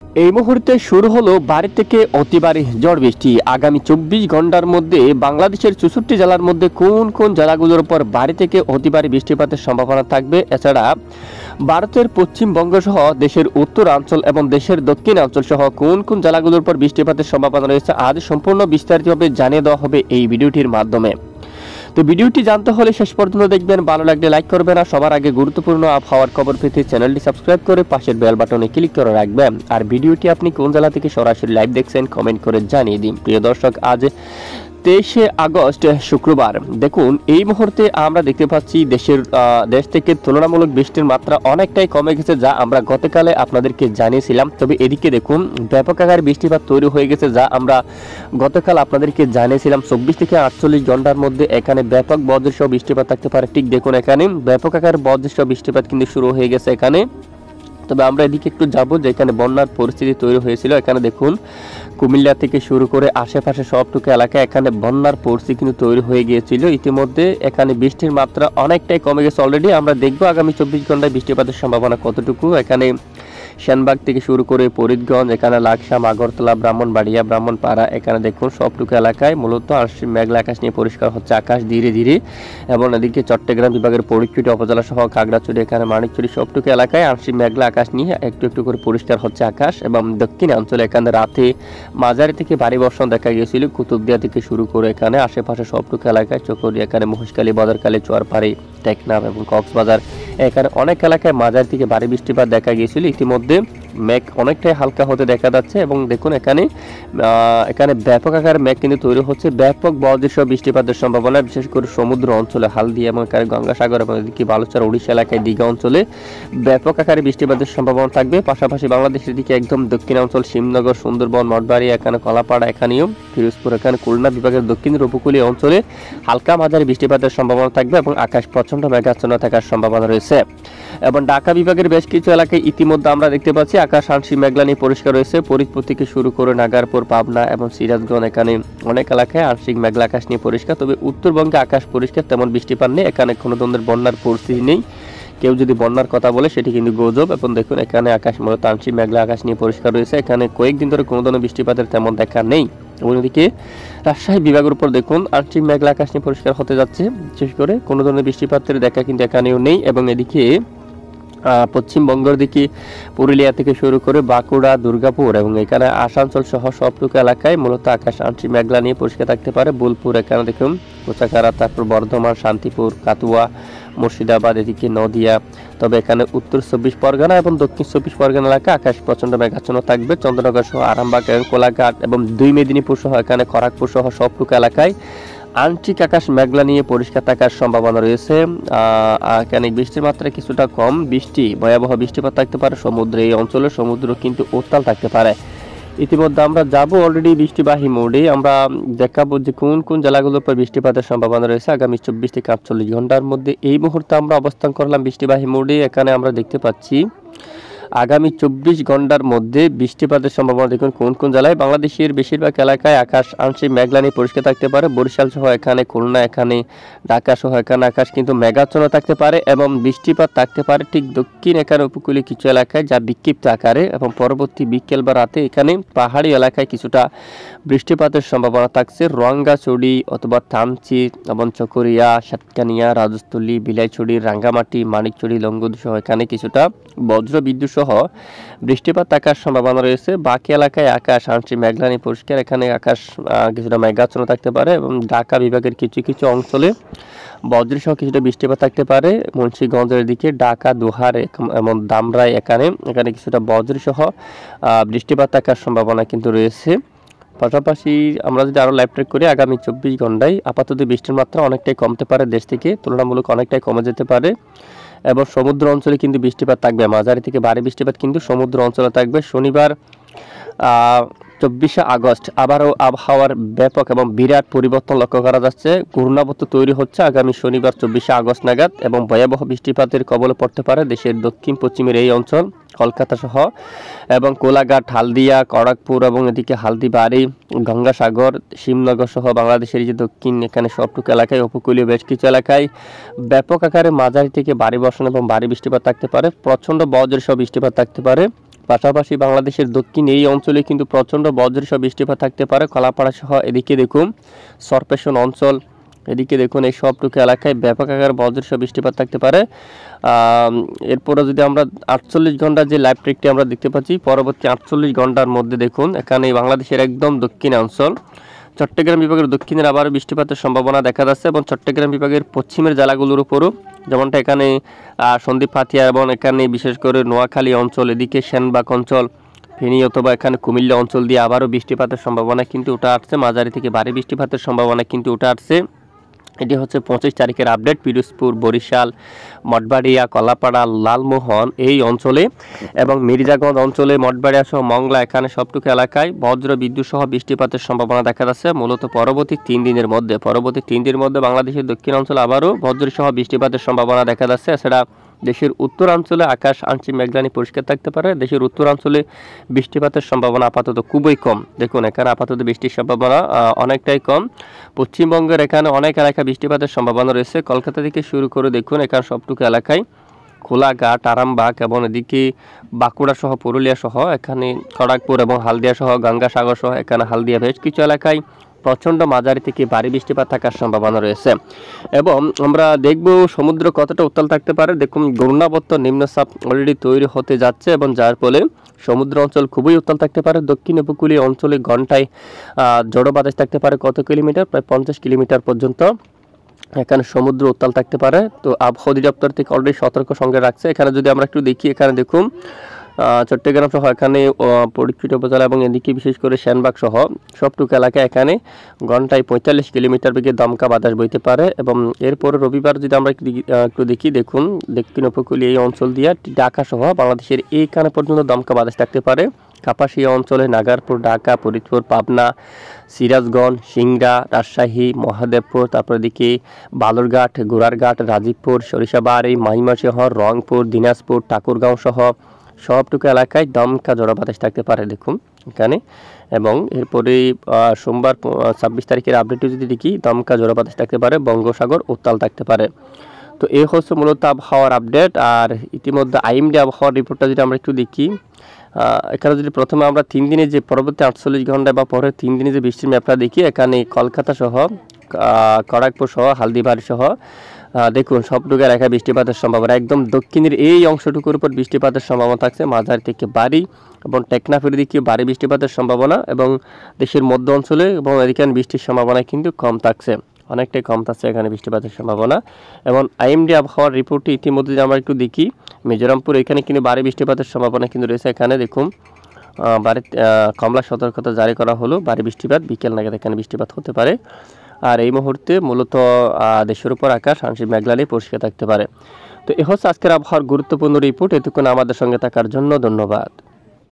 এই মুহূর্তে শুরু হলো ভারী থেকে অতি ভারী ঝড় বৃষ্টি। আগামী 24 ঘন্টার মধ্যে বাংলাদেশের 64 জেলার মধ্যে কোন কোন জেলাগুলোর উপর ভারী থেকে অতি ভারী বৃষ্টিপাতের সম্ভাবনা থাকবে। এছাড়া ভারতের পশ্চিমবঙ্গ সহ দেশের উত্তরাঞ্চল এবং দেশের দক্ষিণাঞ্চল সহ কোন কোন জেলাগুলোর উপর বৃষ্টিপাতের সম্ভাবনা রয়েছে আজ সম্পূর্ণ বিস্তারিতভাবে জানিয়ে দেওয়া হবে এই ভিডিওটির মাধ্যমে। তো ভিডিওটি জানতে হলে শেষ পর্যন্ত দেখবেন, ভালো লাগলে লাইক করবেন আর সবার আগে গুরুত্বপূর্ণ আবহাওয়ার খবর পেতে চ্যানেলটি সাবস্ক্রাইব করে পাশের বেল বাটনে ক্লিক করে রাখবেন। আর ভিডিওটি আপনি কোন জেলা থেকে সরাসরি লাইভ দেখছেন কমেন্ট করে জানিয়ে দিন। প্রিয় দর্শক, আজ 23 আগস্ট শুক্রবার। দেখুন, এই মুহূর্তে আমরা দেখতে পাচ্ছি দেশ থেকে তুলনামূলক বৃষ্টির মাত্রা অনেকটাই কমে গেছে, যা আমরা গতকালে আপনাদেরকে জানিয়েছিলাম। তবে এদিকে দেখুন, ব্যাপক আকারে বৃষ্টিপাত তৈরি হয়ে গেছে, যা আমরা গতকাল আপনাদেরকে জানিয়েছিলাম। 24 থেকে 48 ঘন্টার মধ্যে এখানে ব্যাপক বজ্রসহ বৃষ্টিপাত থাকতে পারে। ঠিক দেখুন, এখানে ব্যাপক আকারে বজ্রসহ বৃষ্টিপাত কিন্তু শুরু হয়ে গেছে এখানে। তবে আমরা এদিকে একটু যাবো, যেখানে বন্যার পরিস্থিতি তৈরি হয়েছিল। এখানে দেখুন, কুমিল্লা থেকে শুরু করে আশেপাশে সবটুকু এলাকায় এখানে বন্যার পরিস্থিতি কিন্তু তৈরি হয়ে গিয়েছিল। ইতিমধ্যে এখানে বৃষ্টির মাত্রা অনেকটাই কমে গেছে অলরেডি। আমরা দেখবো আগামী 24 ঘন্টায় বৃষ্টিপাতের সম্ভাবনা কতটুকু। এখানে সেনবাগ থেকে শুরু করে ফরিদগঞ্জ, এখানে লাকসাম, আগরতলা, ব্রাহ্মণবাড়িয়া, ব্রাহ্মণপাড়া, এখানে দেখুন সবটুকু এলাকায় মূলত আংশিক মেঘলা আকাশ নিয়ে পরিষ্কার হচ্ছে আকাশ ধীরে ধীরে। এবং এদিকে চট্টগ্রাম বিভাগের ফরিদকুটি উপজেলা সহ খাগড়াছড়ি, এখানে মানিকছড়ি সবটুকু এলাকায় আংশিক মেঘলা আকাশ নিয়ে একটু একটু করে পরিষ্কার হচ্ছে আকাশ। এবং দক্ষিণাঞ্চলে এখানে রাতে মাঝারি থেকে ভারী বর্ষণ দেখা গিয়েছিল কুতুবদিয়া থেকে শুরু করে এখানে আশেপাশে সবটুকু এলাকায় চকরিয়া, এখানে মহেশখালী, বদরখালী, চুয়ারপাড়ি, টেকনাফ এবং কক্সবাজার, এখানে অনেক এলাকায় মাঝারি থেকে ভারী বৃষ্টিপাত দেখা গিয়েছিল। ইতিমধ্যে মেঘ অনেকটাই হালকা হতে দেখা যাচ্ছে এবং দেখুন এখানে ব্যাপক আকারে মেঘ কিন্তু তৈরি হচ্ছে। ব্যাপক বজ্রসহ বৃষ্টিপাতের সম্ভাবনা, বিশেষ করে সমুদ্র অঞ্চলে হালদিয়া এবং এখানে গঙ্গাসাগর এবং এদিকে বালুচর, উড়িষ্যা এলাকায় দীঘা অঞ্চলে ব্যাপক আকারে বৃষ্টিপাতের সম্ভাবনা থাকবে। পাশাপাশি বাংলাদেশের দিকে একদম দক্ষিণাঞ্চল শিবনগর, সুন্দরবন, মঠবাড়ি, এখানে কলাপাড়া, এখানেও ফিরোজপুর, এখানে খুলনা বিভাগের দক্ষিণের উপকূলীয় অঞ্চলে হালকা মাঝারি বৃষ্টিপাতের সম্ভাবনা থাকবে এবং আকাশ প্রচণ্ড মেঘাচ্ছন্ন থাকার সম্ভাবনা রয়েছে। এবং ঢাকা বিভাগের বেশ কিছু এলাকায় ইতিমধ্যে আমরা দেখতে পাচ্ছি আকাশ আংশিক মেঘলা নিয়ে পরিষ্কার রয়েছে। ফরিদপুর থেকে শুরু করে নাগারপুর, পাবনা এবং সিরাজগঞ্জ, এখানে অনেক এলাকায় আংশিক মেঘলা আকাশ নিয়ে পরিষ্কার। তবে উত্তরবঙ্গে আকাশ পরিষ্কার, তেমন বৃষ্টিপাত নেই। এখানে কোনো ধরনের বন্যার পরিস্থিতি নেই। কেউ যদি বন্যার কথা বলে সেটি কিন্তু গুজব। এবং দেখুন, এখানে আকাশ মূলত আংশিক মেঘলা আকাশ নিয়ে পরিষ্কার রয়েছে। এখানে কয়েকদিন ধরে কোনো ধরনের বৃষ্টিপাতের তেমন দেখা নেই। এবং এদিকে রাজশাহী বিভাগের উপর দেখুন আংশিক মেঘলা আকাশ নিয়ে পরিষ্কার হতে যাচ্ছে, বিশেষ করে কোনো ধরনের বৃষ্টিপাতের দেখা কিন্তু এখানেও নেই। এবং এদিকে পশ্চিমবঙ্গের দিকে পুরুলিয়া থেকে শুরু করে বাঁকুড়া, দুর্গাপুর এবং এখানে আসানসোল সহ সবটুকু এলাকায় মূলত আকাশ আংশিক মেঘলা নিয়ে পরিষ্কার থাকতে পারে। বোলপুর, এখানে দেখুন কোচাকারা, তারপর বর্ধমান, শান্তিপুর, কাতুয়া, মুর্শিদাবাদ, এদিকে নদিয়া। তবে এখানে উত্তর 24 পরগনা এবং দক্ষিণ 24 পরগনা এলাকা আকাশ প্রচণ্ড মেঘাচ্ছন্ন থাকবে। চন্দ্রনগর সহ আরামবাগ এবং কোলাঘাট এবং 2 মেদিনীপুর সহ এখানে খড়গপুর সহ সবটুকু এলাকায় আংশিক আকাশ মেঘলা নিয়ে পরিষ্কার থাকার সম্ভাবনা রয়েছে। এখানে বৃষ্টির মাত্রা কিছুটা কম, ভয়াবহ বৃষ্টিপাত থাকতে পারে সমুদ্রে। এই অঞ্চলে সমুদ্র কিন্তু উত্তাল থাকতে পারে। ইতিমধ্যে আমরা যাব অলরেডি বৃষ্টিবাহী মোডে। আমরা দেখাবো যে কোন কোন জেলাগুলোর উপর বৃষ্টিপাতের সম্ভাবনা রয়েছে আগামী 24 থেকে 48 ঘন্টার মধ্যে। এই মুহূর্তে আমরা অবস্থান করলাম বৃষ্টিবাহী মোডে। এখানে আমরা দেখতে পাচ্ছি আগামী 24 ঘন্টার মধ্যে বৃষ্টিপাতের সম্ভাবনা দেখুন কোন কোন জেলায়। বাংলাদেশের বেশিরভাগ এলাকায় আকাশ আংশিক মেঘলা নিয়ে পরিষ্কার থাকতে পারে। বরিশাল সহ এখানে, খুলনা, এখানে ঢাকা সহ এখানে আকাশ কিন্তু মেঘাচ্ছন্ন থাকতে পারে এবং বৃষ্টিপাত থাকতে পারে ঠিক দক্ষিণ এখানে উপকূলীয় কিছু এলাকায়, যা বিক্ষিপ্ত আকারে। এবং পরবর্তী বিকেল বা রাতে এখানে পাহাড়ি এলাকায় কিছুটা বৃষ্টিপাতের সম্ভাবনা থাকছে। রঙ্গাচড়ি অথবা থানচি এবং চকরিয়া, সাতকানিয়া, রাজস্থলী, বিলাইছড়ি, রাঙ্গামাটি, মানিকচড়ি, লঙ্গদু সহ এখানে কিছুটা বজ্র বিদ্যুৎ সহ বৃষ্টিপাত থাকার সম্ভাবনা রয়েছে। বাকি এলাকায় আকাশ আংশিক মেঘলা নিয়ে পরিষ্কার, এখানে আকাশ কিছুটা মেঘাচ্ছন্ন থাকতে পারে। এবং ঢাকা বিভাগের কিছু কিছু অঞ্চলে বজ্রসহ কিছুটা বৃষ্টিপাত থাকতে পারে। মুন্সিগঞ্জের দিকে ঢাকা, দোহার এবং ধামরাই, এখানে কিছুটা বজ্রসহ বৃষ্টিপাত থাকার সম্ভাবনা কিন্তু রয়েছে। পাশাপাশি আমরা যদি আরও লাইভ ট্রেক করি আগামী 24 ঘন্টায় আপাতত বৃষ্টির মাত্রা অনেকটাই কমতে পারে, দেশ থেকে তুলনামূলক অনেকটাই কমে যেতে পারে। এবং সমুদ্র অঞ্চলে কিন্তু বৃষ্টিপাত থাকবে, মাঝারি থেকে ভারী বৃষ্টিপাত কিন্তু সমুদ্র অঞ্চলে থাকবে। শনিবার 24 আগস্ট আবারও আবহাওয়ার ব্যাপক এবং বিরাট পরিবর্তন লক্ষ্য করা যাচ্ছে। ঘূর্ণাবর্ত তৈরি হচ্ছে আগামী শনিবার 24 আগস্ট নাগাদ এবং ভয়াবহ বৃষ্টিপাতের কবলে পড়তে পারে দেশের দক্ষিণ পশ্চিমের এই অঞ্চল, কলকাতা সহ এবং কোলাঘাট, হালদিয়া, খড়গপুর এবং এদিকে হালদিবাড়ি, গঙ্গাসাগর, শিবনগর সহ বাংলাদেশের যে দক্ষিণ এখানে সবটুকু এলাকায়, উপকূলীয় বেশ কিছু এলাকায় ব্যাপক আকারে মাঝারি থেকে ভারী বর্ষণ এবং ভারী বৃষ্টিপাত থাকতে পারে। প্রচণ্ড বজ্রসহ বৃষ্টিপাত থাকতে পারে। পাশাপাশি বাংলাদেশের দক্ষিণ এই অঞ্চলে কিন্তু প্রচণ্ড বজ্রসহ বৃষ্টিপাত থাকতে পারে। কলাপাড়া সহ এদিকে দেখুন সরপেশন অঞ্চল, এদিকে দেখুন এই সবটুকু এলাকায় ব্যাপক আকার বজ্রসহ বৃষ্টিপাত থাকতে পারে। এরপরে যদি আমরা 48 ঘন্টার যে লাইভ ট্রেকটি আমরা দেখতে পাচ্ছি, পরবর্তী 48 ঘন্টার মধ্যে দেখুন এখানে বাংলাদেশের একদম দক্ষিণ অঞ্চল চট্টগ্রাম বিভাগের দক্ষিণের আবারও বৃষ্টিপাতের সম্ভাবনা দেখা যাচ্ছে এবং চট্টগ্রাম বিভাগের পশ্চিমের জেলাগুলোর উপরও, যেমনটা এখানে সন্দ্বীপ পাতিয়া এবং এখানে বিশেষ করে নোয়াখালী অঞ্চল, এদিকে সেনবাগ অঞ্চল, ফেনী অথবা এখানে কুমিল্লা অঞ্চল দিয়ে আবারও বৃষ্টিপাতের সম্ভাবনা কিন্তু উঠে আসছে, মাঝারি থেকে ভারী বৃষ্টিপাতের সম্ভাবনা কিন্তু উঠে আসছে। এটি হচ্ছে 25 তারিখের আপডেট। পিরোজপুর, বরিশাল, মঠবাড়িয়া, কলাপাড়া, লালমোহন এই অঞ্চলে এবং মির্জাগঞ্জ অঞ্চলে, মঠবাড়িয়া সহ মংলা এখানে সবটুকু এলাকায় বজ্র বিদ্যুৎ সহ বৃষ্টিপাতের সম্ভাবনা দেখা যাচ্ছে মূলত পরবর্তী 3 দিনের মধ্যে বাংলাদেশের দক্ষিণ অঞ্চলে আবারও বজ্র সহ বৃষ্টিপাতের সম্ভাবনা দেখা যাচ্ছে। এছাড়া দেশের উত্তরাঞ্চলে আকাশ আংশিক মেঘলানি পরিষ্কার থাকতে পারে। দেশের উত্তরাঞ্চলে বৃষ্টিপাতের সম্ভাবনা আপাতত খুবই কম। দেখুন এখানে আপাতত বৃষ্টির সম্ভাবনা অনেকটাই কম। পশ্চিমবঙ্গের এখানে অনেক এলাকায় বৃষ্টিপাতের সম্ভাবনা রয়েছে। কলকাতা থেকে শুরু করে দেখুন এখানে সবটুকু এলাকায় খোলাঘাট, আরামবাগ এবং এদিকে বাঁকুড়া সহ পুরুলিয়া সহ এখানে খড়গপুর এবং হালদিয়া সহ গঙ্গাসাগর সহ এখানে হালদিয়া বেশ কিছু এলাকায় প্রচণ্ড মাঝারি থেকে ভারী বৃষ্টিপাত থাকার সম্ভাবনা রয়েছে। এবং আমরা দেখব সমুদ্র কতটা উত্তাল থাকতে পারে। দেখুন ঘূর্ণাবর্ত নিম্নচাপ অলরেডি তৈরি হতে যাচ্ছে এবং যার ফলে সমুদ্র অঞ্চল খুবই উত্তাল থাকতে পারে। দক্ষিণ উপকূলীয় অঞ্চলে ঘন্টায় ঝড়ো বাতাস থাকতে পারে কত কিলোমিটার, প্রায় 50 কিলোমিটার পর্যন্ত এখানে সমুদ্র উত্তাল থাকতে পারে। তো আবহাওয়া অধিদপ্তর থেকে অলরেডি সতর্ক সঙ্গে রাখছে। এখানে যদি আমরা একটু দেখি, এখানে দেখুন চট্টগ্রাম সহ এখানে পরিচিত উপজেলা এবং এদিকে বিশেষ করে সেনবাগ সহ সবটুকু এলাকায় এখানে ঘন্টায় 45 কিলোমিটার বেগে দমকা বাতাস বইতে পারে। এবং এরপরে রবিবার যদি আমরা একটু দেখি, দেখুন দক্ষিণ উপকূলীয় এই অঞ্চল দিয়ে ঢাকা সহ বাংলাদেশের এইখানে পর্যন্ত দমকা বাতাস থাকতে পারে। কাপাসিয়া অঞ্চলে নাগারপুর, ঢাকা, ফরিদপুর, পাবনা, সিরাজগঞ্জ, সিংড়া, রাজশাহী, মহাদেবপুর, তারপর এদিকে বালুরঘাট, গোড়ারঘাট, রাজীবপুর, সরিষাবাড়ি, ময়মনসিংহ, রংপুর, দিনাজপুর, ঠাকুরগাঁও সহ সবটুকু এলাকায় দমকা ঝড়ো বাতাস থাকতে পারে দেখুন এখানে। এবং এরপরে সোমবার 26 তারিখের আপডেটে যদি দেখি, দমকা ঝড়ো বাতাস থাকতে পারে, বঙ্গোসাগর উত্তাল থাকতে পারে। তো এই হচ্ছে মূলত আবহাওয়ার আপডেট। আর ইতিমধ্যে আইএমডি আবহাওয়ার রিপোর্টটা যদি আমরা একটু দেখি, এখানে যদি প্রথমে আমরা 3 দিনে যে পরবর্তী 48 ঘন্টা বা পরের 3 দিনে যে বৃষ্টির ম্যাপটা দেখি, এখানে কলকাতা সহ খড়গপুর সহ হালদিবাড়ি সহ দেখুন সবটুকু এলাকায় বৃষ্টিপাতের সম্ভাবনা, একদম দক্ষিণের এই অংশটুকুর উপর বৃষ্টিপাতের সম্ভাবনা থাকছে মাঝারি থেকে ভারী, এবং টেকনাফের দিকে ভারী বৃষ্টিপাতের সম্ভাবনা, এবং দেশের মধ্য অঞ্চলে এবং এদিকে বৃষ্টির সম্ভাবনা কিন্তু কম থাকছে, অনেকটাই কম থাকছে এখানে বৃষ্টিপাতের সম্ভাবনা। এবং আইএমডি আবহাওয়ার রিপোর্টটি ইতিমধ্যে যে আমরা একটু দেখি, মিজোরামপুর এখানে কিন্তু ভারী বৃষ্টিপাতের সম্ভাবনা কিন্তু রয়েছে। এখানে দেখুন ভারী কমলা সতর্কতা জারি করা হলো, ভারী বৃষ্টিপাত বিকেল নাগাদ এখানে বৃষ্টিপাত হতে পারে। আর এই মুহূর্তে মূলত দেশের উপর আকাশ আংশিক মেঘলানি পরিষ্কার থাকতে পারে। তো এ হচ্ছে আজকের আবহাওয়ার গুরুত্বপূর্ণ রিপোর্ট। এতক্ষণ আমাদের সঙ্গে থাকার জন্য ধন্যবাদ।